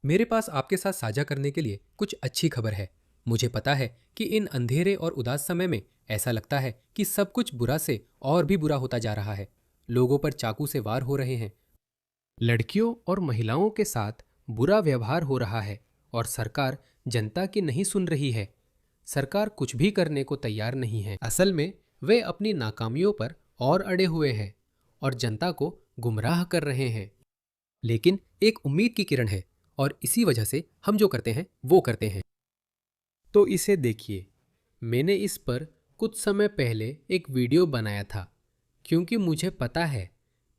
मेरे पास आपके साथ साझा करने के लिए कुछ अच्छी खबर है। मुझे पता है कि इन अंधेरे और उदास समय में ऐसा लगता है कि सब कुछ बुरा से और भी बुरा होता जा रहा है। लोगों पर चाकू से वार हो रहे हैं, लड़कियों और महिलाओं के साथ बुरा व्यवहार हो रहा है और सरकार जनता की नहीं सुन रही है। सरकार कुछ भी करने को तैयार नहीं है। असल में वे अपनी नाकामियों पर और अड़े हुए हैं और जनता को गुमराह कर रहे हैं। लेकिन एक उम्मीद की किरण है और इसी वजह से हम जो करते हैं वो करते हैं। तो इसे देखिए, मैंने इस पर कुछ समय पहले एक वीडियो बनाया था क्योंकि मुझे पता है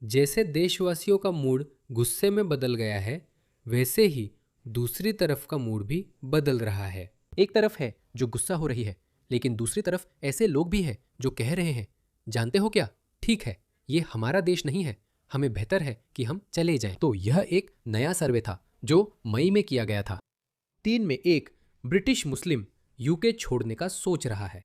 जैसे देशवासियों का मूड गुस्से में बदल गया है, वैसे ही दूसरी तरफ का मूड भी बदल रहा है। एक तरफ है जो गुस्सा हो रही है, लेकिन दूसरी तरफ ऐसे लोग भी हैं जो कह रहे हैं, जानते हो क्या, ठीक है, ये हमारा देश नहीं है, हमें बेहतर है कि हम चले जाएं। तो यह एक नया सर्वे था जो मई में किया गया था। 3 में एक ब्रिटिश मुस्लिम यूके छोड़ने का सोच रहा है।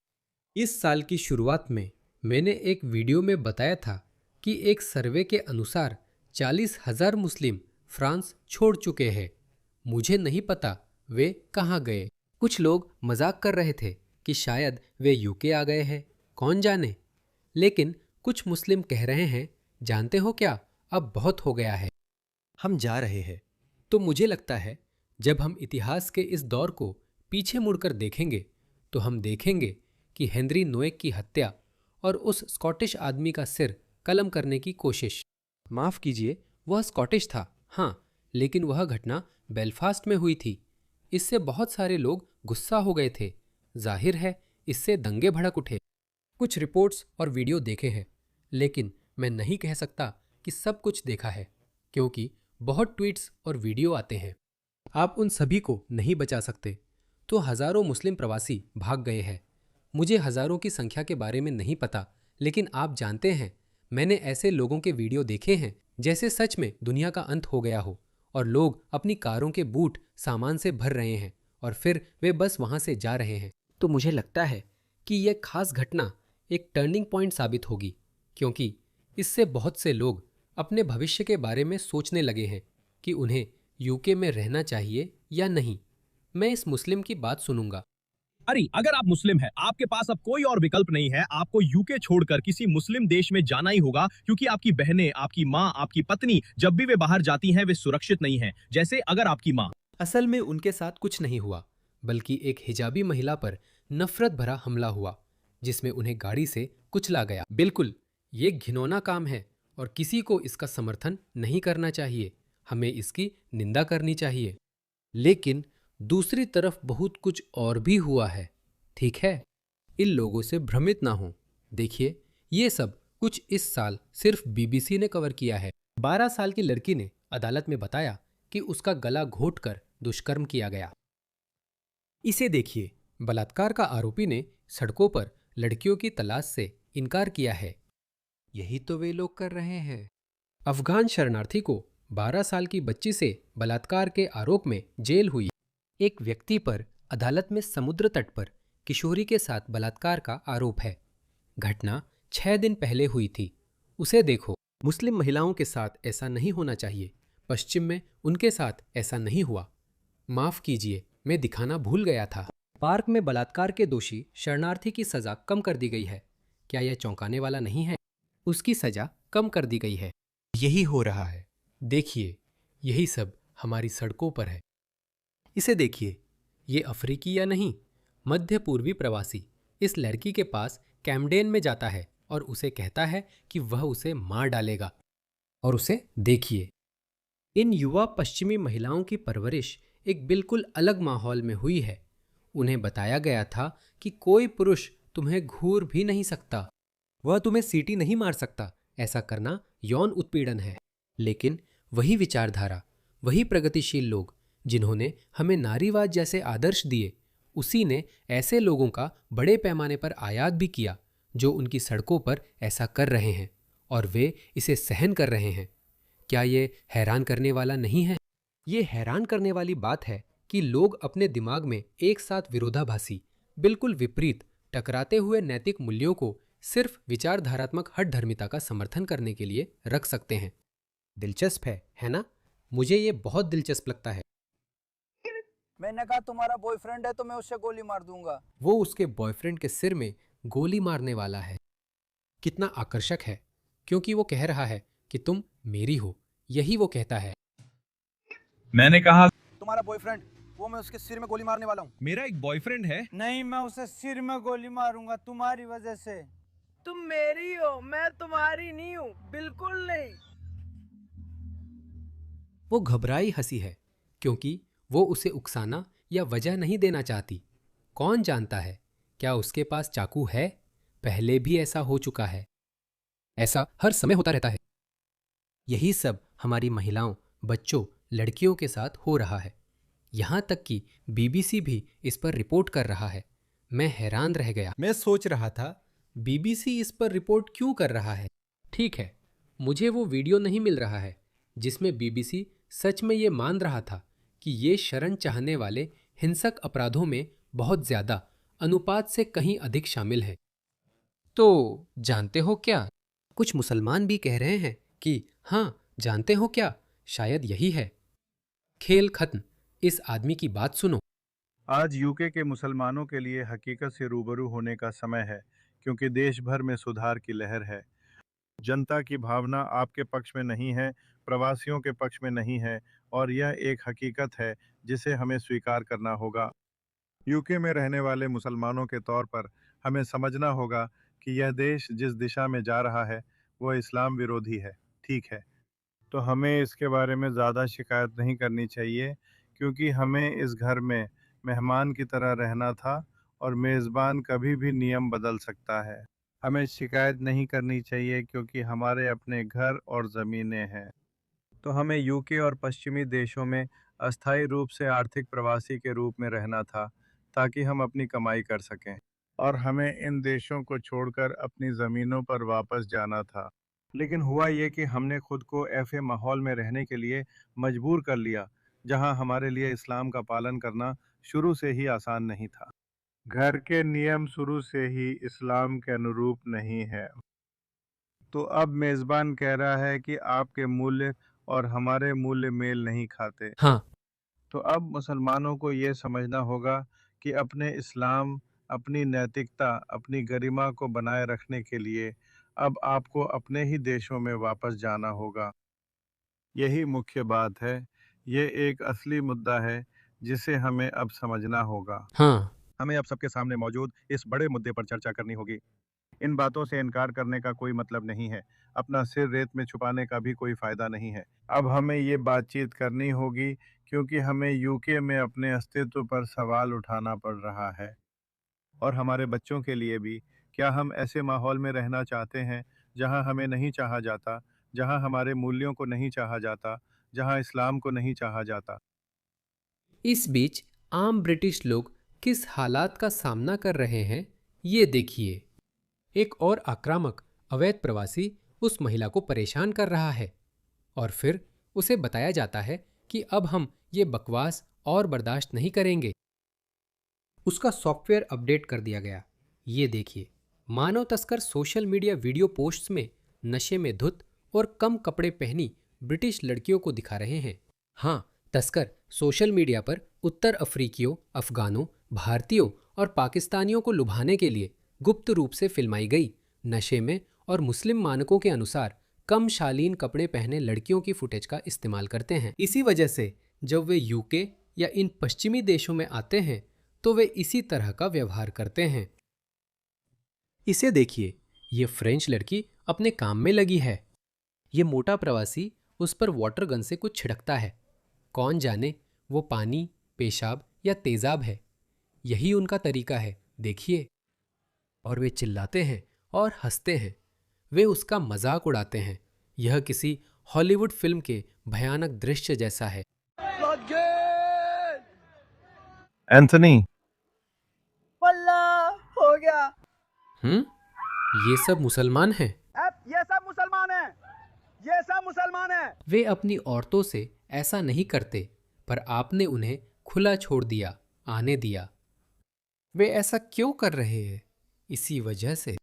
इस साल की शुरुआत में मैंने एक वीडियो में बताया था कि एक सर्वे के अनुसार 40,000 मुस्लिम फ्रांस छोड़ चुके हैं। मुझे नहीं पता वे कहाँ गए। कुछ लोग मजाक कर रहे थे कि शायद वे यूके आ गए हैं, कौन जाने। लेकिन कुछ मुस्लिम कह रहे हैं, जानते हो क्या, अब बहुत हो गया है, हम जा रहे हैं। तो मुझे लगता है जब हम इतिहास के इस दौर को पीछे मुड़कर देखेंगे तो हम देखेंगे कि हेनरी नोएक की हत्या और उस स्कॉटिश आदमी का सिर कलम करने की कोशिश, माफ कीजिए वह स्कॉटिश था, हाँ, लेकिन वह घटना बेलफास्ट में हुई थी। इससे बहुत सारे लोग गुस्सा हो गए थे। जाहिर है इससे दंगे भड़क उठे। कुछ रिपोर्ट्स और वीडियो देखे हैं, लेकिन मैं नहीं कह सकता कि सब कुछ देखा है क्योंकि बहुत ट्वीट्स और वीडियो आते हैं। आप उन सभी को नहीं बचा सकते। तो हजारों मुस्लिम प्रवासी भाग गए हैं। मुझे हजारों की संख्या के बारे में नहीं पता, लेकिन आप जानते हैं मैंने ऐसे लोगों के वीडियो देखे हैं जैसे सच में दुनिया का अंत हो गया हो और लोग अपनी कारों के बूट सामान से भर रहे हैं और फिर वे बस वहां से जा रहे हैं। तो मुझे लगता है कि यह खास घटना एक टर्निंग पॉइंट साबित होगी क्योंकि इससे बहुत से लोग अपने भविष्य के बारे में सोचने लगे हैं कि उन्हें यूके में रहना चाहिए या नहीं। मैं इस मुस्लिम की बात सुनूंगा। अरे अगर आप मुस्लिम हैं, आपके पास अब कोई और विकल्प नहीं है। आपको यूके छोड़कर किसी मुस्लिम देश में जाना ही होगा क्योंकि आपकी बहनें, आपकी माँ, आपकी पत्नी जब भी वे बाहर जाती हैं वे सुरक्षित नहीं हैं। जैसे अगर आपकी माँ। असल में उनके साथ कुछ नहीं हुआ, बल्कि एक हिजाबी महिला पर नफरत भरा हमला हुआ जिसमें उन्हें गाड़ी से कुचला गया। बिल्कुल, ये घिनौना काम है और किसी को इसका समर्थन नहीं करना चाहिए। हमें इसकी निंदा करनी चाहिए। लेकिन दूसरी तरफ बहुत कुछ और भी हुआ है, ठीक है? इन लोगों से भ्रमित ना हो। देखिए, ये सब कुछ इस साल सिर्फ बीबीसी ने कवर किया है। 12 साल की लड़की ने अदालत में बताया कि उसका गला घोंटकर दुष्कर्म किया गया। इसे देखिए, बलात्कार का आरोपी ने सड़कों पर लड़कियों की तलाश से इनकार किया है। यही तो वे लोग कर रहे हैं। अफगान शरणार्थी को 12 साल की बच्ची से बलात्कार के आरोप में जेल हुई। एक व्यक्ति पर अदालत में समुद्र तट पर किशोरी के साथ बलात्कार का आरोप है। घटना 6 दिन पहले हुई थी। उसे देखो। मुस्लिम महिलाओं के साथ ऐसा नहीं होना चाहिए। पश्चिम में उनके साथ ऐसा नहीं हुआ। माफ कीजिए, मैं दिखाना भूल गया था। पार्क में बलात्कार के दोषी शरणार्थी की सजा कम कर दी गई है। क्या यह चौंकाने वाला नहीं है? उसकी सजा कम कर दी गई है। यही हो रहा है। देखिए, यही सब हमारी सड़कों पर है। इसे देखिए, ये अफ्रीकी या नहीं, मध्य पूर्वी प्रवासी इस लड़की के पास कैम्डेन में जाता है और उसे कहता है कि वह उसे मार डालेगा। और उसे देखिए, इन युवा पश्चिमी महिलाओं की परवरिश एक बिल्कुल अलग माहौल में हुई है। उन्हें बताया गया था कि कोई पुरुष तुम्हें घूर भी नहीं सकता, वह तुम्हें सीटी नहीं मार सकता। ऐसा करना यौन उत्पीड़न है। लेकिन वही विचारधारा, वही प्रगतिशील लोग जिन्होंने हमें नारीवाद जैसे आदर्श दिए, उसी ने ऐसे लोगों का बड़े पैमाने पर आयात भी किया जो उनकी सड़कों पर ऐसा कर रहे हैं और वे इसे सहन कर रहे हैं। क्या ये हैरान करने वाला नहीं है? ये हैरान करने वाली बात है कि लोग अपने दिमाग में एक साथ विरोधाभासी, बिल्कुल विपरीत, टकराते हुए नैतिक मूल्यों को सिर्फ विचारधारात्मक हठधर्मिता का समर्थन करने के लिए रख सकते हैं। दिलचस्प है ना? मुझे ये बहुत दिलचस्प लगता है। मैंने कहा तुम्हारा बॉयफ्रेंड है तो मैं उससे गोली मार दूंगा। वो उसके बॉयफ्रेंड के सिर में गोली मारने वाला है। कितना आकर्षक है, क्योंकि वो कह रहा है कि तुम मेरी हो। यही वो कहता है। मैंने कहा तुम्हारा बॉयफ्रेंड, वो मैं उसके सिर में गोली मारने वाला हूँ। मेरा एक बॉयफ्रेंड है। नहीं, मैं उसे सिर में गोली मारूंगा तुम्हारी वजह से। तुम मेरी हो, मैं तुम्हारी नहीं हूँ, बिल्कुल नहीं। वो घबराई हंसी है, क्योंकि वो उसे उकसाना या वजह नहीं देना चाहती। कौन जानता है, क्या उसके पास चाकू है? पहले भी ऐसा हो चुका है। ऐसा हर समय होता रहता है। यही सब हमारी महिलाओं, बच्चों, लड़कियों के साथ हो रहा है। यहाँ तक कि बीबीसी भी इस पर रिपोर्ट कर रहा है। मैं हैरान रह गया। मैं सोच रहा था, बीबीसी इस पर रिपोर्ट क्यों कर रहा है? ठीक है, मुझे वो वीडियो नहीं मिल रहा है जिसमें बीबीसी सच में ये मान रहा था कि ये शरण चाहने वाले हिंसक अपराधों में बहुत ज्यादा, अनुपात से कहीं अधिक शामिल हैं। तो जानते हो क्या? कुछ मुसलमान भी कह रहे हैं कि हाँ, जानते हो क्या, शायद यही है। खेल खत्म। इस आदमी की बात सुनो। आज यूके के मुसलमानों के लिए हकीकत से रूबरू होने का समय है, क्योंकि देश भर में सुधार की लहर है। जनता की भावना आपके पक्ष में नहीं है, प्रवासियों के पक्ष में नहीं है, और यह एक हकीकत है जिसे हमें स्वीकार करना होगा। यूके में रहने वाले मुसलमानों के तौर पर हमें समझना होगा कि यह देश जिस दिशा में जा रहा है वह इस्लाम विरोधी है। ठीक है, तो हमें इसके बारे में ज़्यादा शिकायत नहीं करनी चाहिए, क्योंकि हमें इस घर में मेहमान की तरह रहना था और मेज़बान कभी भी नियम बदल सकता है। हमें शिकायत नहीं करनी चाहिए, क्योंकि हमारे अपने घर और ज़मीनें हैं। तो हमें यूके और पश्चिमी देशों में अस्थायी रूप से आर्थिक प्रवासी के रूप में रहना था, ताकि हम अपनी कमाई कर सकें, और हमें इन देशों को छोड़कर अपनी ज़मीनों पर वापस जाना था। लेकिन हुआ ये कि हमने खुद को ऐसे माहौल में रहने के लिए मजबूर कर लिया, जहां हमारे लिए इस्लाम का पालन करना शुरू से ही आसान नहीं था। घर के नियम शुरू से ही इस्लाम के अनुरूप नहीं है। तो अब मेज़बान कह रहा है कि आपके मूल्य और हमारे मूल्य मेल नहीं खाते। हाँ, तो अब मुसलमानों को ये समझना होगा कि अपने इस्लाम, अपनी नैतिकता, अपनी गरिमा को बनाए रखने के लिए अब आपको अपने ही देशों में वापस जाना होगा। यही मुख्य बात है। ये एक असली मुद्दा है जिसे हमें अब समझना होगा। हाँ, हमें अब सबके सामने मौजूद इस बड़े मुद्दे पर चर्चा करनी होगी। इन बातों से इनकार करने का कोई मतलब नहीं है। अपना सिर रेत में छुपाने का भी कोई फायदा नहीं है। अब हमें ये बातचीत करनी होगी, क्योंकि हमें यूके में अपने अस्तित्व पर सवाल उठाना पड़ रहा है। और हमारे बच्चों के लिए भी। क्या हम ऐसे माहौल में रहना चाहते हैं जहां हमें नहीं चाहा जाता, जहां हमारे मूल्यों को नहीं चाहा जाता, जहां इस्लाम को नहीं चाहा जाता? इस बीच आम ब्रिटिश लोग किस हालात का सामना कर रहे हैं, ये देखिए। एक और आक्रामक अवैध प्रवासी उस महिला को परेशान कर रहा है, और फिर उसे बताया जाता है कि अब हम ये बकवास और बर्दाश्त नहीं करेंगे। उसका सॉफ्टवेयर अपडेट कर दिया गया। ये देखिए, मानव तस्कर सोशल मीडिया वीडियो पोस्ट्स में नशे में धुत और कम कपड़े पहनी ब्रिटिश लड़कियों को दिखा रहे हैं। हाँ, तस्कर सोशल मीडिया पर उत्तर अफ्रीकियों, अफगानों, भारतीयों और पाकिस्तानियों को लुभाने के लिए गुप्त रूप से फिल्माई गई नशे में और मुस्लिम मानकों के अनुसार कम शालीन कपड़े पहने लड़कियों की फुटेज का इस्तेमाल करते हैं। इसी वजह से जब वे यूके या इन पश्चिमी देशों में आते हैं तो वे इसी तरह का व्यवहार करते हैं। इसे देखिए, ये फ्रेंच लड़की अपने काम में लगी है। ये मोटा प्रवासी उस पर वाटर गन से कुछ छिड़कता है। कौन जाने वो पानी, पेशाब या तेजाब है। यही उनका तरीका है, देखिए। और वे चिल्लाते हैं और हंसते हैं। वे उसका मजाक उड़ाते हैं। यह किसी हॉलीवुड फिल्म के भयानक दृश्य जैसा है। एंथनी, पल्ला हो गया। ये सब मुसलमान हैं। अब ये सब मुसलमान हैं, ये सब मुसलमान हैं। वे अपनी औरतों से ऐसा नहीं करते, पर आपने उन्हें खुला छोड़ दिया, आने दिया। वे ऐसा क्यों कर रहे हैं? इसी वजह से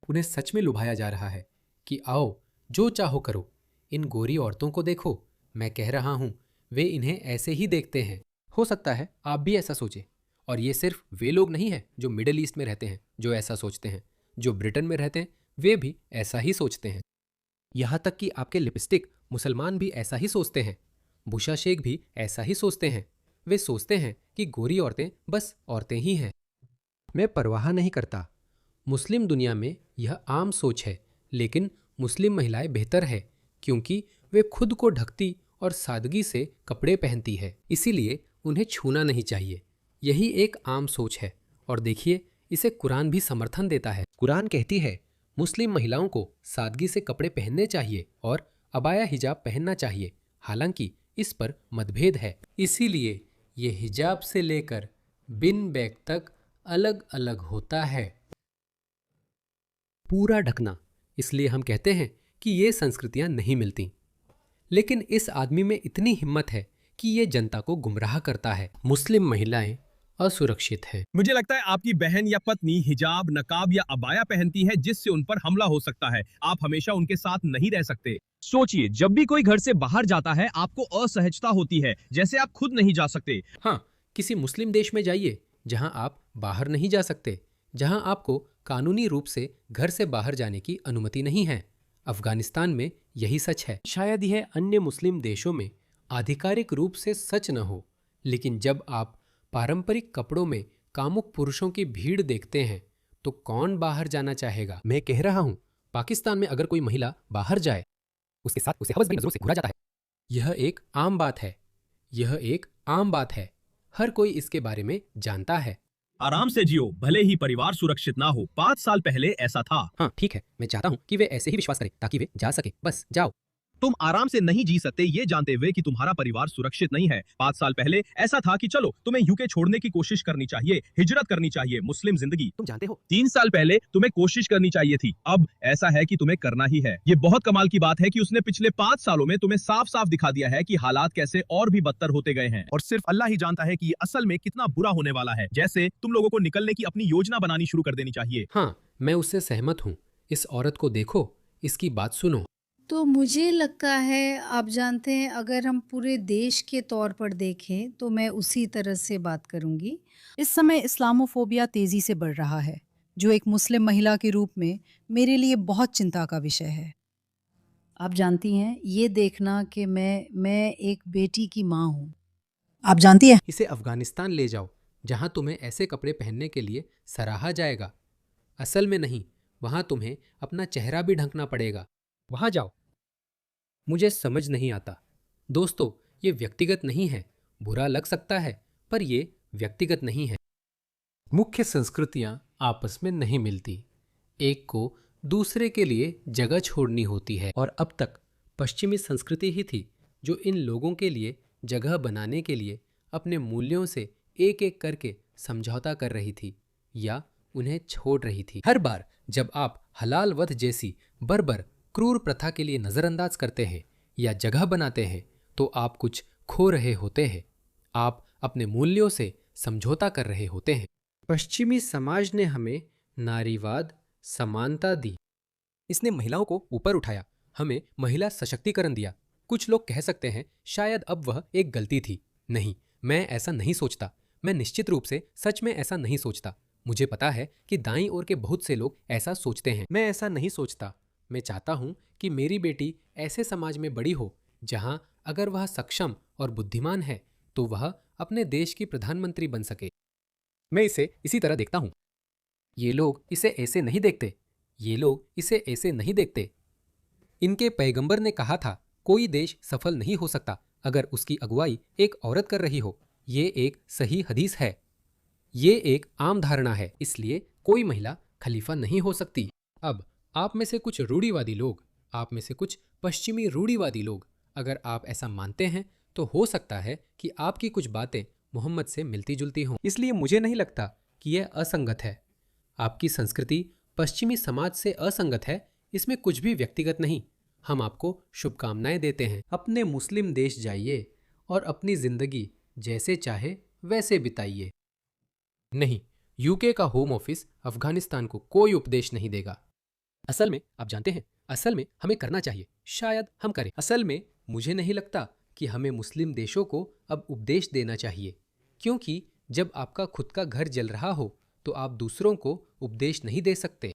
उन्हें सच में लुभाया जा रहा है कि आओ, जो चाहो करो। इन गोरी औरतों को देखो, मैं कह रहा हूं, वे इन्हें ऐसे ही देखते हैं। हो सकता है आप भी ऐसा सोचें। और ये सिर्फ वे लोग नहीं हैं जो मिडिल ईस्ट में रहते हैं जो ऐसा सोचते हैं। जो ब्रिटेन में रहते हैं वे भी ऐसा ही सोचते हैं। यहाँ तक कि आपके लिपस्टिक मुसलमान भी ऐसा ही सोचते हैं। बुशा शेख भी ऐसा ही सोचते हैं। वे सोचते हैं कि गोरी औरतें बस औरतें ही हैं। मैं परवाह नहीं करता। मुस्लिम दुनिया में यह आम सोच है, लेकिन मुस्लिम महिलाएं बेहतर है क्योंकि वे खुद को ढकती और सादगी से कपड़े पहनती है, इसीलिए उन्हें छूना नहीं चाहिए। यही एक आम सोच है और देखिए इसे कुरान भी समर्थन देता है। कुरान कहती है मुस्लिम महिलाओं को सादगी से कपड़े पहनने चाहिए और अबाया हिजाब पहनना चाहिए। हालांकि इस पर मतभेद है, इसीलिए ये हिजाब से लेकर बिन बैग तक अलग अलग होता है। पूरा ढकना, इसलिए हम कहते हैं कि ये संस्कृतियां नहीं मिलती। लेकिन इस आदमी में इतनी हिम्मत है कि ये जनता को गुमराह करता है। मुस्लिम महिलाएं असुरक्षित हैं। मुझे लगता है आपकी बहन या पत्नी हिजाब, नकाब या अबाया पहनती है जिससे उन पर हमला हो सकता है। आप हमेशा उनके साथ नहीं रह सकते। सोचिए, जब भी कोई घर से बाहर जाता है आपको असहजता होती है, जैसे आप खुद नहीं जा सकते। हाँ, किसी मुस्लिम देश में जाइए जहां आप बाहर नहीं जा सकते, जहां आपको कानूनी रूप से घर से बाहर जाने की अनुमति नहीं है। अफगानिस्तान में यही सच है। शायद यह अन्य मुस्लिम देशों में आधिकारिक रूप से सच न हो, लेकिन जब आप पारंपरिक कपड़ों में कामुक पुरुषों की भीड़ देखते हैं तो कौन बाहर जाना चाहेगा। मैं कह रहा हूं, पाकिस्तान में अगर कोई महिला बाहर जाए उसके साथ उसे हवस भरी नजरों से घूरा जाता है। यह एक आम बात है। यह एक आम बात है। हर कोई इसके बारे में जानता है। आराम से जियो, भले ही परिवार सुरक्षित ना हो। 5 साल पहले ऐसा था। हाँ ठीक है, मैं चाहता हूँ कि वे ऐसे ही विश्वास करें ताकि वे जा सके। बस जाओ। तुम आराम से नहीं जी सकते ये जानते हुए कि तुम्हारा परिवार सुरक्षित नहीं है। 5 साल पहले ऐसा था कि चलो तुम्हें यूके छोड़ने की कोशिश करनी चाहिए, हिजरत करनी चाहिए, मुस्लिम जिंदगी। तुम जानते हो, 3 साल पहले तुम्हें कोशिश करनी चाहिए थी। अब ऐसा है कि तुम्हें करना ही है। ये बहुत कमाल की बात है कि उसने पिछले 5 सालों में तुम्हें साफ साफ दिखा दिया है कि हालात कैसे और भी बदतर होते गए हैं, और सिर्फ अल्लाह ही जानता है कि ये असल में कितना बुरा होने वाला है। जैसे तुम लोगों को निकलने की अपनी योजना बनानी शुरू कर देनी चाहिए। हाँ मैं उससे सहमत हूँ। इस औरत को देखो, इसकी बात सुनो। तो मुझे लगता है, आप जानते हैं, अगर हम पूरे देश के तौर पर देखें तो मैं उसी तरह से बात करूंगी। इस समय इस्लामोफोबिया तेज़ी से बढ़ रहा है, जो एक मुस्लिम महिला के रूप में मेरे लिए बहुत चिंता का विषय है। आप जानती हैं, ये देखना कि मैं एक बेटी की माँ हूँ। आप जानती हैं, इसे अफगानिस्तान ले जाओ जहाँ तुम्हें ऐसे कपड़े पहनने के लिए सराहा जाएगा। असल में नहीं, वहाँ तुम्हें अपना चेहरा भी ढकना पड़ेगा। वहाँ जाओ। मुझे समझ नहीं आता। दोस्तों, ये व्यक्तिगत नहीं है। बुरा लग सकता है पर ये व्यक्तिगत नहीं है। मुख्य संस्कृतियाँ आपस में नहीं मिलती। एक को दूसरे के लिए जगह छोड़नी होती है, और अब तक पश्चिमी संस्कृति ही थी जो इन लोगों के लिए जगह बनाने के लिए अपने मूल्यों से एक एक करके समझौता कर रही थी या उन्हें छोड़ रही थी। हर बार जब आप हलाल वध जैसी बर्बर क्रूर प्रथा के लिए नज़रअंदाज करते हैं या जगह बनाते हैं तो आप कुछ खो रहे होते हैं। आप अपने मूल्यों से समझौता कर रहे होते हैं। पश्चिमी समाज ने हमें नारीवाद, समानता दी। इसने महिलाओं को ऊपर उठाया, हमें महिला सशक्तिकरण दिया। कुछ लोग कह सकते हैं शायद अब वह एक गलती थी। नहीं, मैं ऐसा नहीं सोचता। मैं निश्चित रूप से सच में ऐसा नहीं सोचता। मुझे पता है कि दाईं ओर के बहुत से लोग ऐसा सोचते हैं। मैं ऐसा नहीं सोचता। मैं चाहता हूं कि मेरी बेटी ऐसे समाज में बड़ी हो जहां अगर वह सक्षम और बुद्धिमान है तो वह अपने देश की प्रधानमंत्री बन सके। मैं इसे इसी तरह देखता हूं। ये लोग इसे ऐसे नहीं देखते। ये लोग इसे ऐसे नहीं देखते। इनके पैगंबर ने कहा था, कोई देश सफल नहीं हो सकता अगर उसकी अगुवाई एक औरत कर रही हो। ये एक सही हदीस है। ये एक आम धारणा है, इसलिए कोई महिला खलीफा नहीं हो सकती। अब आप में से कुछ रूढ़िवादी लोग, आप में से कुछ पश्चिमी रूढ़िवादी लोग, अगर आप ऐसा मानते हैं तो हो सकता है कि आपकी कुछ बातें मोहम्मद से मिलती जुलती हों। इसलिए मुझे नहीं लगता कि यह असंगत है। आपकी संस्कृति पश्चिमी समाज से असंगत है, इसमें कुछ भी व्यक्तिगत नहीं। हम आपको शुभकामनाएं देते हैं। अपने मुस्लिम देश जाइए और अपनी जिंदगी जैसे चाहे वैसे बिताइए। नहीं, यूके का होम ऑफिस अफगानिस्तान को कोई उपदेश नहीं देगा। असल में आप जानते हैं, असल में हमें करना चाहिए, शायद हम करें। असल में मुझे नहीं लगता कि हमें मुस्लिम देशों को अब उपदेश देना चाहिए। क्योंकि जब आपका खुद का घर जल रहा हो तो आप दूसरों को उपदेश नहीं दे सकते।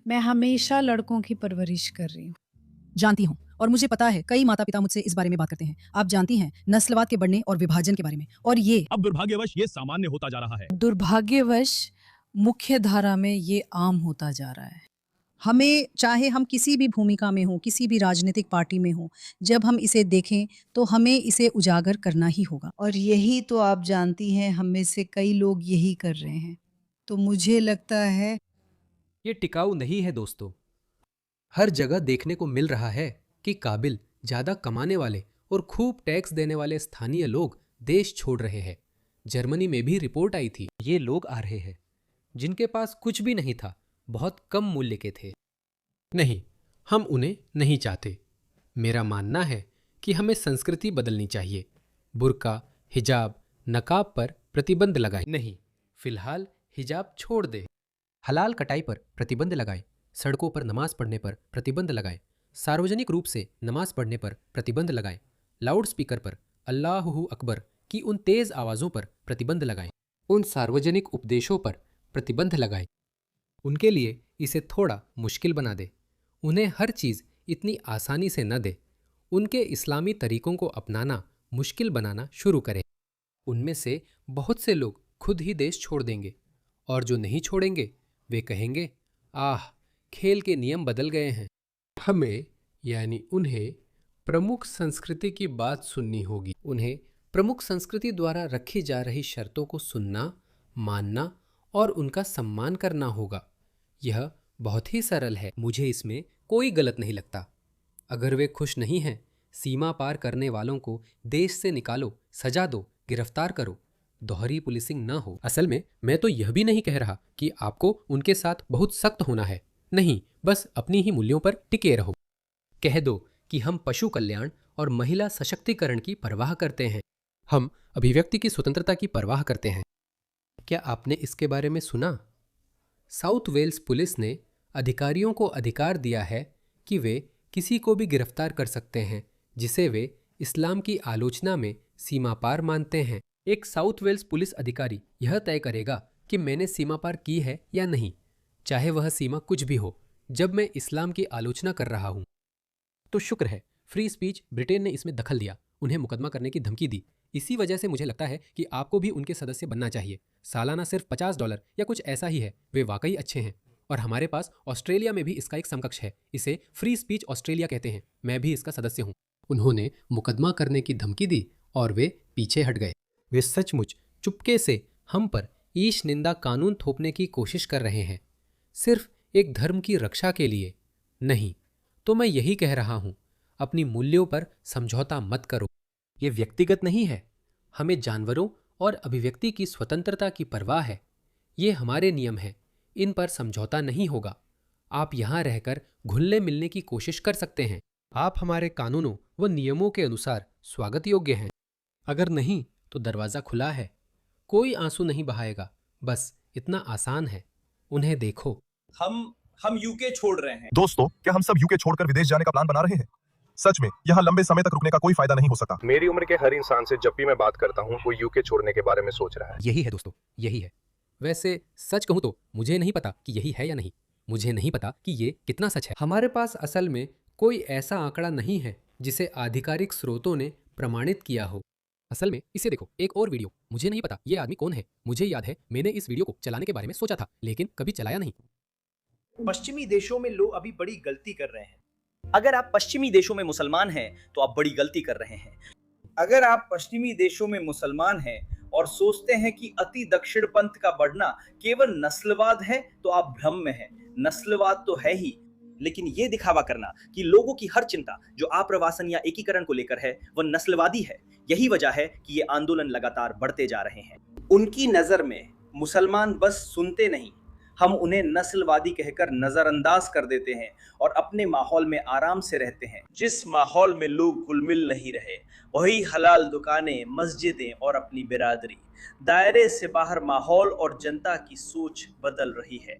मैं हमेशा लड़कों की परवरिश कर रही हूँ। जानती हूँ, और मुझे पता है कई माता पिता मुझसे इस बारे में बात करते हैं। आप जानती हैं नस्लवाद के बढ़ने और विभाजन के बारे में, और ये अब दुर्भाग्यवश ये सामान्य होता जा रहा है। दुर्भाग्यवश मुख्य धारा में ये आम होता जा रहा है। हमें, चाहे हम किसी भी भूमिका में हों, किसी भी राजनीतिक पार्टी में हों, जब हम इसे देखें तो हमें इसे उजागर करना ही होगा। और यही तो आप जानती हैं, हम में से कई लोग यही कर रहे हैं। तो मुझे लगता है ये टिकाऊ नहीं है दोस्तों। हर जगह देखने को मिल रहा है कि काबिल, ज़्यादा कमाने वाले और खूब टैक्स देने वाले स्थानीय लोग देश छोड़ रहे हैं। जर्मनी में भी रिपोर्ट आई थी, ये लोग आ रहे हैं जिनके पास कुछ भी नहीं था, बहुत कम मूल्य के थे। नहीं, हम उन्हें नहीं चाहते। मेरा मानना है कि हमें संस्कृति बदलनी चाहिए। बुर्का, हिजाब, नकाब पर प्रतिबंध लगाएं। नहीं, फिलहाल हिजाब छोड़ दे। हलाल कटाई पर प्रतिबंध लगाएं। सड़कों पर नमाज पढ़ने पर प्रतिबंध लगाएं। सार्वजनिक रूप से नमाज पढ़ने पर प्रतिबंध लगाएं। लाउड स्पीकर पर अल्लाहू अकबर की उन तेज आवाज़ों पर प्रतिबंध लगाएं। उन सार्वजनिक उपदेशों पर प्रतिबंध लगाएं। उनके लिए इसे थोड़ा मुश्किल बना दे। उन्हें हर चीज़ इतनी आसानी से न दे। उनके इस्लामी तरीकों को अपनाना मुश्किल बनाना शुरू करें। उनमें से बहुत से लोग खुद ही देश छोड़ देंगे, और जो नहीं छोड़ेंगे वे कहेंगे, आह, खेल के नियम बदल गए हैं। हमें, यानी उन्हें, प्रमुख संस्कृति की बात सुननी होगी। उन्हें प्रमुख संस्कृति द्वारा रखी जा रही शर्तों को सुनना, मानना और उनका सम्मान करना होगा। यह बहुत ही सरल है। मुझे इसमें कोई गलत नहीं लगता। अगर वे खुश नहीं हैं, सीमा पार करने वालों को देश से निकालो, सजा दो, गिरफ्तार करो। दोहरी पुलिसिंग ना हो। असल में मैं तो यह भी नहीं कह रहा कि आपको उनके साथ बहुत सख्त होना है। नहीं, बस अपनी ही मूल्यों पर टिके रहो। कह दो कि हम पशु कल्याण और महिला सशक्तिकरण की परवाह करते हैं। हम अभिव्यक्ति की स्वतंत्रता की परवाह करते हैं। क्या आपने इसके बारे में सुना? साउथ वेल्स पुलिस ने अधिकारियों को अधिकार दिया है कि वे किसी को भी गिरफ्तार कर सकते हैं जिसे वे इस्लाम की आलोचना में सीमा पार मानते हैं। एक साउथ वेल्स पुलिस अधिकारी यह तय करेगा कि मैंने सीमा पार की है या नहीं, चाहे वह सीमा कुछ भी हो, जब मैं इस्लाम की आलोचना कर रहा हूं। तो शुक्र है, फ्री स्पीच ब्रिटेन ने इसमें दखल दिया, उन्हें मुकदमा करने की धमकी दी। इसी वजह से मुझे लगता है कि आपको भी उनके सदस्य बनना चाहिए। सालाना सिर्फ $50 या कुछ ऐसा ही है। वे वाकई अच्छे हैं। और हमारे पास ऑस्ट्रेलिया में भी इसका एक समकक्ष है। इसे फ्री स्पीच ऑस्ट्रेलिया कहते हैं। मैं भी इसका सदस्य हूँ। उन्होंने मुकदमा करने की धमकी दी और वे पीछे हट गए। वे सचमुच चुपके से हम पर ईश निंदा कानून थोपने की कोशिश कर रहे हैं, सिर्फ एक धर्म की रक्षा के लिए। नहीं, तो मैं यही कह रहा हूँ, अपनी मूल्यों पर समझौता मत करो। ये व्यक्तिगत नहीं है। हमें जानवरों और अभिव्यक्ति की स्वतंत्रता की परवाह है। ये हमारे नियम हैं, इन पर समझौता नहीं होगा। आप यहाँ रहकर घुलने मिलने की कोशिश कर सकते हैं। आप हमारे कानूनों व नियमों के अनुसार स्वागत योग्य हैं। अगर नहीं तो दरवाज़ा खुला है। कोई आंसू नहीं बहाएगा। बस इतना आसान है। उन्हें देखो। हम यूके छोड़ रहे हैं। दोस्तों, क्या हम सब यूके छोड़कर विदेश जाने का प्लान बना रहे हैं? सच में यहाँ लंबे समय तक रुकने का कोई फायदा नहीं हो सकता। मेरी उम्र के हर इंसान से जब भी मैं बात करता हूँ वो यूके छोड़ने के बारे में सोच रहा है। यही है दोस्तों, यही है। वैसे सच कहूँ तो मुझे नहीं पता कि यही है या नहीं। मुझे नहीं पता कि ये कितना सच है। हमारे पास असल में कोई ऐसा आंकड़ा नहीं है जिसे आधिकारिक स्रोतों ने प्रमाणित किया हो। असल में इसे देखो, एक और वीडियो। मुझे नहीं पता ये आदमी कौन है। मुझे याद है मैंने इस वीडियो को चलाने के बारे में सोचा था, लेकिन कभी चलाया नहीं। पश्चिमी देशों में लोग अभी बड़ी गलती कर रहे हैं। अगर आप पश्चिमी देशों में मुसलमान हैं तो आप बड़ी गलती कर रहे हैं। अगर आप पश्चिमी देशों में मुसलमान हैं और सोचते हैं कि अति दक्षिण पंथ का बढ़ना केवल नस्लवाद है तो आप भ्रम में हैं। नस्लवाद तो है ही, लेकिन ये दिखावा करना कि लोगों की हर चिंता जो आप्रवासन या एकीकरण को लेकर है वह नस्लवादी है, यही वजह है कि ये आंदोलन लगातार बढ़ते जा रहे हैं। उनकी नजर में मुसलमान बस सुनते नहीं, हम उन्हें नस्लवादी कहकर नजरअंदाज कर देते हैं और अपने माहौल में आराम से रहते हैं। जिस माहौल में लोग घुल-मिल नहीं रहे, वही हलाल दुकानें, मस्जिदें और अपनी बिरादरी, दायरे से बाहर माहौल और जनता की सोच बदल रही है।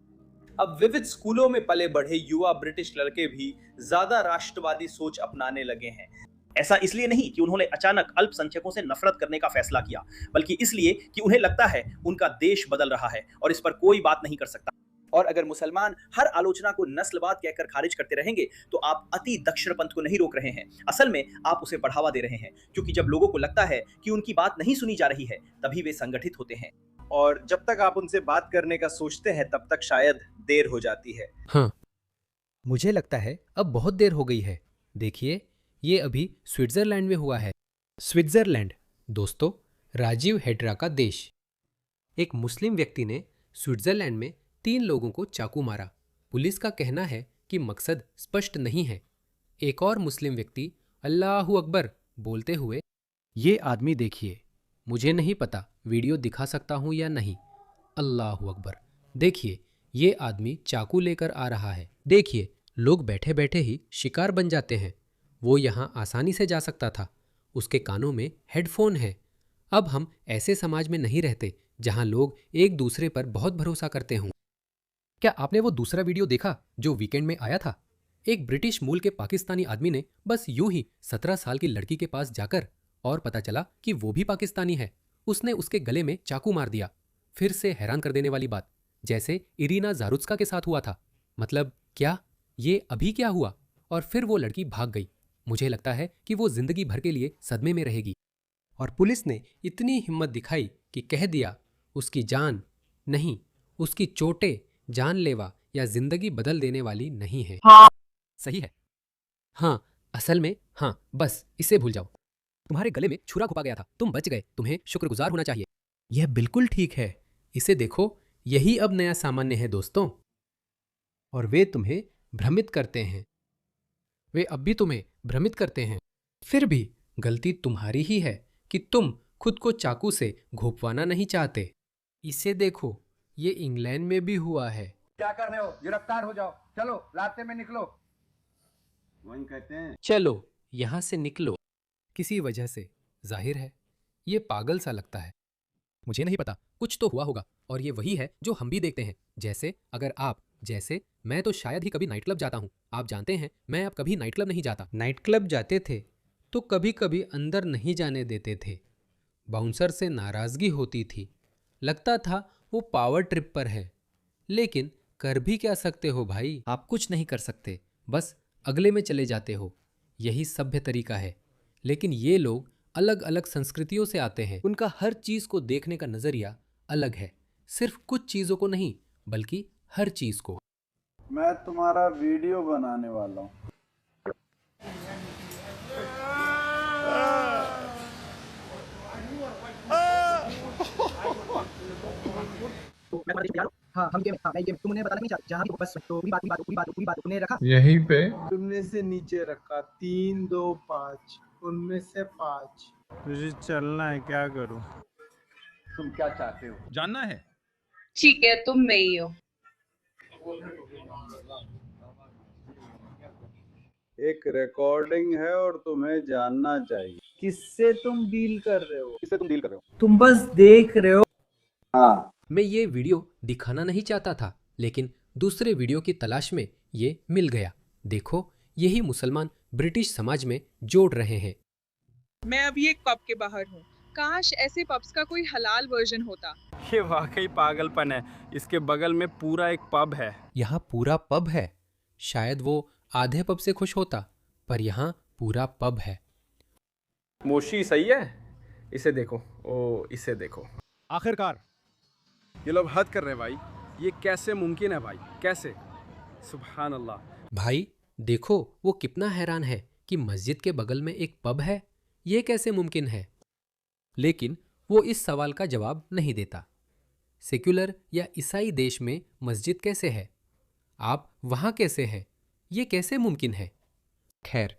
अब विविध स्कूलों में पले बढ़े युवा ब्रिटिश लड़के भी ज्यादा राष्ट्रवादी सोच अपनाने लगे हैं। ऐसा इसलिए नहीं कि उन्होंने अचानक अल्पसंख्यकों से नफरत करने का फैसला किया, बल्कि इसलिए कि उन्हें लगता है उनका देश बदल रहा है और इस पर कोई बात नहीं कर सकता। और अगर मुसलमान हर आलोचना को नस्लवाद कहकर खारिज करते रहेंगे तो आप अति दक्षिणपंथ को नहीं रोक रहे हैं, असल में आप उसे बढ़ावा दे रहे हैं, क्योंकि जब लोगों को लगता है कि उनकी बात नहीं सुनी जा रही है तभी वे संगठित होते हैं। और जब तक आप उनसे बात करने का सोचते हैं तब तक शायद देर हो जाती है। हाँ, मुझे लगता है अब बहुत देर हो गई है। देखिए, ये अभी स्विट्जरलैंड में हुआ है। स्विट्जरलैंड, दोस्तों, राजीव हेड्रा का देश। एक मुस्लिम व्यक्ति ने स्विट्जरलैंड में 3 लोगों को चाकू मारा। पुलिस का कहना है कि मकसद स्पष्ट नहीं है। एक और मुस्लिम व्यक्ति अल्लाहू अकबर बोलते हुए, ये आदमी देखिए, मुझे नहीं पता वीडियो दिखा सकता हूं या नहीं, अल्लाहू अकबर, देखिए ये आदमी चाकू लेकर आ रहा है। देखिए, लोग बैठे बैठे ही शिकार बन जाते हैं। वो यहाँ आसानी से जा सकता था, उसके कानों में हेडफोन है। अब हम ऐसे समाज में नहीं रहते जहाँ लोग एक दूसरे पर बहुत भरोसा करते हों। क्या आपने वो दूसरा वीडियो देखा जो वीकेंड में आया था? एक ब्रिटिश मूल के पाकिस्तानी आदमी ने बस यूं ही 17 साल की लड़की के पास जाकर, और पता चला कि वो भी पाकिस्तानी है, उसने उसके गले में चाकू मार दिया। फिर से हैरान कर देने वाली बात, जैसे इरीना जारुत्स्का के साथ हुआ था। मतलब क्या ये अभी क्या हुआ? और फिर वो लड़की भाग गई। मुझे लगता है कि वो जिंदगी भर के लिए सदमे में रहेगी। और पुलिस ने इतनी हिम्मत दिखाई कि कह दिया उसकी जान नहीं, उसकी चोटें जानलेवा या जिंदगी बदल देने वाली नहीं है। सही है। हाँ, असल में हाँ, बस इसे भूल जाओ। तुम्हारे गले में छुरा घुपा गया था, तुम बच गए, तुम्हें शुक्रगुजार होना चाहिए। यह बिल्कुल ठीक है। इसे देखो, यही अब नया सामान्य है दोस्तों। और वे तुम्हें भ्रमित करते हैं, वे अब भी तुम्हें भ्रमित करते हैं। फिर भी गलती तुम्हारी ही है कि तुम खुद को चाकू से घोंपवाना नहीं चाहते। इसे देखो, ये इंग्लैंड में भी हुआ है। क्या कर रहे हो? गिरफ्तार हो जाओ, चलो रास्ते में निकलो। वही कहते हैं, चलो यहां से निकलो। किसी वजह से जाहिर है ये पागल सा लगता है। मुझे नहीं पता, कुछ तो हुआ होगा, और ये वही है जो हम भी देखते हैं। जैसे अगर आप, जैसे मैं तो शायद ही कभी नाइट क्लब जाता हूँ। आप जानते हैं मैं अब कभी नाइट क्लब नहीं जाता। नाइट क्लब जाते थे तो कभी कभी अंदर नहीं जाने देते थे। बाउंसर से नाराजगी होती थी, लगता था वो पावर ट्रिप पर है। लेकिन कर भी क्या सकते हो भाई? आप कुछ नहीं कर सकते, बस अगले में चले जाते हो। यही सभ्य तरीका है। लेकिन ये लोग अलग अलग संस्कृतियों से आते हैं। उनका हर चीज को देखने का नजरिया अलग है। सिर्फ कुछ चीजों को नहीं, बल्कि हर चीज को। मैं तुम्हारा वीडियो बनाने वाला हूँ। हाँ, हम गेम, हाँ, मैं गेम, तुम उन्हें बताना नहीं चाहते, जहाँ भी हो, बस तो पूरी बात उन्हें रखा यहीं पे तुमने से नीचे रखा 3 2 5, उनमें से 5। तुझे चलना है, क्या करूं? तुम क्या चाहते हो? जानना है? ठीक है, तुम में ही हो। एक रिकॉर्डिंग है और तुम्हें जानना चाहिए। किससे तुम डील कर रहे हो? किससे तुम डील कर रहे हो? तुम बस देख रहे हो। हाँ, मैं ये वीडियो दिखाना नहीं चाहता था, लेकिन दूसरे वीडियो की तलाश में ये मिल गया। देखो, यही मुसलमान ब्रिटिश समाज में जोड़ रहे हैं। मैं अभी एक पब के बाहर हूँ। काश ऐसे पब्स का कोई हलाल वर्जन होता। ये वाकई पागलपन है। इसके बगल में पूरा एक पब है। यहाँ पूरा पब है। शायद वो आधे पब से खुश होता, पर यहाँ पूरा पब है। मोशी सही है? इसे देखो, ओ इसे देखो। आखिरकार ये लोग हद कर रहे हैं भाई। ये कैसे मुमकिन है भाई? कैसे? सुभान अल्लाह। भाई देखो, वो कितना हैरान है कि मस्जिद के बगल में एक पब है। ये कैसे मुमकिन है? लेकिन वो इस सवाल का जवाब नहीं देता। सेक्युलर या ईसाई देश में मस्जिद कैसे है? आप वहाँ कैसे हैं? ये कैसे मुमकिन है? खैर,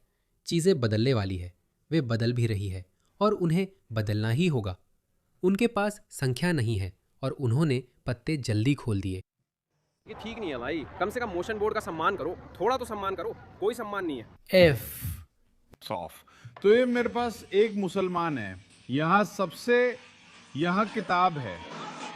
चीज़ें बदलने वाली है। वे बदल भी रही है और उन्हें बदलना ही होगा। उनके पास संख्या नहीं है और उन्होंने पत्ते जल्दी खोल दिए। ये ठीक नहीं है भाई। कम से कम मोशन बोर्ड का सम्मान करो, थोड़ा तो सम्मान करो। कोई सम्मान नहीं है। एफ सॉफ। तो ये मेरे पास एक मुसलमान है, यहाँ किताब है।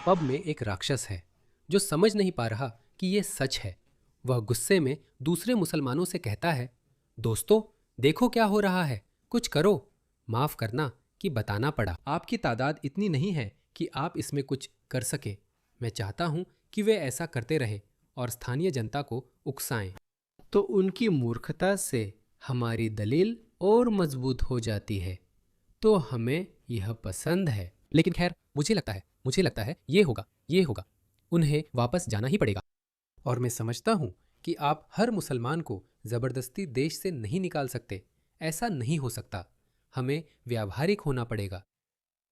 पब में एक राक्षस है जो समझ नहीं पा रहा कि ये सच है। वह गुस्से में दूसरे मुसलमानों से कहता है, दोस्तों देखो क्या हो रहा है, कुछ करो। माफ करना कि बताना पड़ा। आपकी तादाद इतनी नहीं है कि आप इसमें कुछ कर सके। मैं चाहता हूं कि वे ऐसा करते रहे और स्थानीय जनता को उकसाएं। तो उनकी मूर्खता से हमारी दलील और मजबूत हो जाती है। तो हमें यह पसंद है। लेकिन खैर, मुझे लगता है ये होगा। उन्हें वापस जाना ही पड़ेगा। और मैं समझता हूं कि आप हर मुसलमान को जबरदस्ती देश से नहीं निकाल सकते। ऐसा नहीं हो सकता। हमें व्यावहारिक होना पड़ेगा।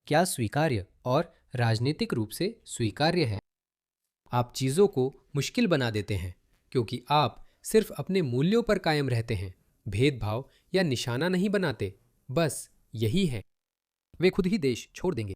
क्या स्वीकार्य और राजनीतिक रूप से स्वीकार्य है? आप चीज़ों को मुश्किल बना देते हैं क्योंकि आप सिर्फ अपने मूल्यों पर कायम रहते हैं, भेदभाव या निशाना नहीं बनाते। बस यही है। वे खुद ही देश छोड़ देंगे।